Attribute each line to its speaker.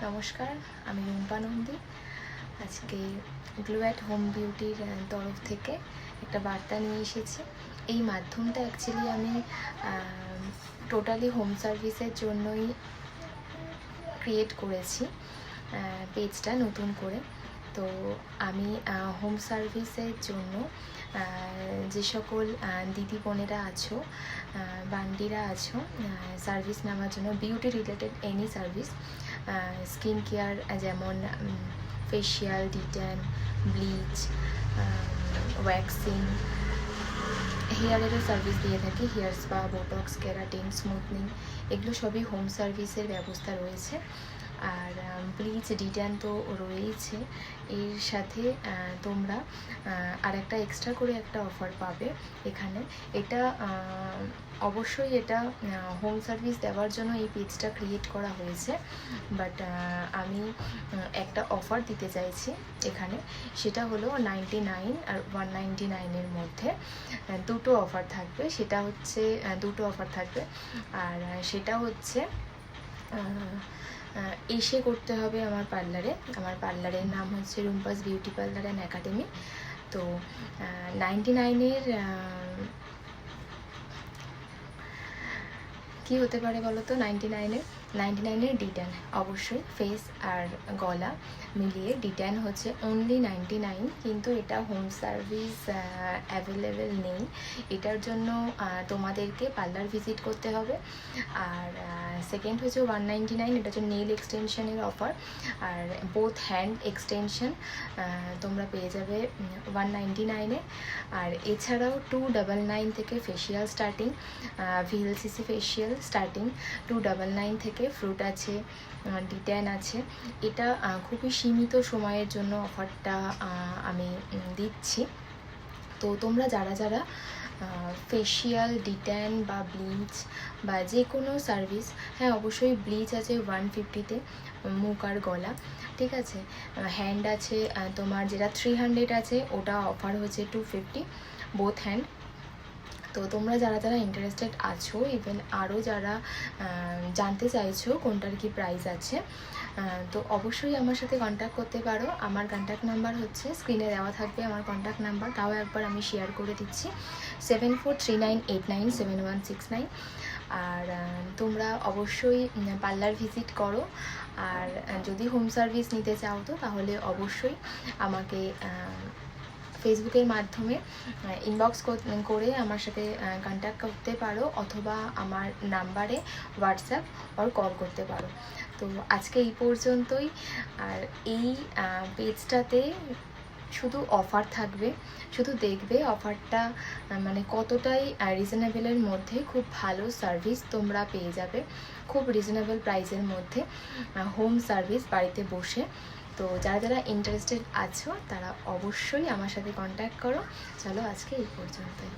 Speaker 1: নমস্কার, আমি রুম্পা নন্দী। আজকে গ্লো অ্যাট হোম বিউটির তরফ থেকে একটা বার্তা নিয়ে এসেছি। এই মাধ্যমটা অ্যাকচুয়ালি আমি টোটালি হোম সার্ভিসের জন্যই ক্রিয়েট করেছি পেজটা নতুন করে। তো আমি হোম সার্ভিসের জন্য যে সকল দিদি বোনেরা আছো বা আন্টিরা আছো সার্ভিস নেওয়ার জন্য beauty related any service, skin care যেমন ফেশিয়াল, ডিট্যান, ব্লিচ, ওয়্যাক্সিং, হেয়ারেরও সার্ভিস দিয়ে থাকি। Hair spa, botox, keratin, smoothening, এগুলো সবই হোম সার্ভিসের ব্যবস্থা রয়েছে। আর ব্লিচ, ডিট্যান তো রয়েইছে, এর সাথে তোমরা আর একটা এক্সট্রা করে একটা অফার পাবে এখানে। এটা অবশ্যই এটা হোম সার্ভিস দেওয়ার জন্য এই পেজটা ক্রিয়েট করা হয়েছে, বাট আমি একটা অফার দিতে চাইছি এখানে। সেটা হলো 99 আর 199-এর মধ্যে দুটো অফার থাকবে। দুটো অফার থাকবে, আর সেটা হচ্ছে এসে করতে হবে আমার পার্লারে। আমার পার্লারের নাম হচ্ছে Rumpa's beauty parlour and academy. তো 99-এর কি হতে পারে বলো তো? 99-এর ডিট্যান, অবশ্যই ফেস আর গলা মিলিয়ে ডিট্যান হচ্ছে অনলি 99, কিন্তু এটা হোম সার্ভিস অ্যাভেলেবেল নেই। এটার জন্য তোমাদেরকে পার্লার ভিজিট করতে হবে। আর সেকেন্ড হচ্ছে 199, এটা হচ্ছে নেল এক্সটেনশনের অফার। আর বোথ হ্যান্ড এক্সটেনশন তোমরা পেয়ে যাবে 199-এ। আর এছাড়াও 299 থেকে facial starting, VLCC facial starting 299 থেকে। ফ্রুট আছে, ডিট্যান আছে। এটা খুবই সীমিত সময়ের জন্য অফারটা আমি দিচ্ছি। তো তোমরা যারা ফেশিয়াল, ডিট্যান বা ব্লিচ বা যে কোনো সার্ভিস, হ্যাঁ অবশ্যই ব্লিচ আছে 150-তে মুখ আর গলা, ঠিক আছে। হ্যান্ড আছে তোমার যেটা 300 আছে, ওটা অফার হচ্ছে 250 বোথ হ্যান্ড। তো তোমরা যারা ইন্টারেস্টেড আছো, ইভেন আরও যারা জানতে চাইছো কোনটার কি প্রাইস আছে, তো অবশ্যই আমার সাথে কন্ট্যাক্ট করতে পারো। আমার কন্ট্যাক্ট নাম্বার হচ্ছে স্ক্রিনে দেওয়া থাকবে, আমার কন্ট্যাক্ট নাম্বার, তাও একবার আমি শেয়ার করে দিচ্ছি, 7439897169। আর তোমরা অবশ্যই পার্লার ভিজিট করো। আর যদি হোম সার্ভিস নিতে চাও তো তাহলে অবশ্যই আমাকে ফেসবুকের মাধ্যমে ইনবক্স করে আমার সাথে কন্ট্যাক্ট করতে পারো, অথবা আমার নাম্বারে হোয়াটসঅ্যাপ আর কল করতে পারো। তো আজকে এই পর্যন্তই। আর এই পেজটাতে শুধু অফার থাকবে, শুধু দেখবে অফারটা মানে কতটাই রিজনেবলের মধ্যে খুব ভালো সার্ভিস তোমরা পেয়ে যাবে, খুব রিজনেবল প্রাইসের মধ্যে হোম সার্ভিস বাড়িতে বসে। তো যারা ইন্টারেস্টেড আছো তারা অবশ্যই আমার সাথে কন্ট্যাক্ট করো। চলো আজকে এই পর্যন্তই।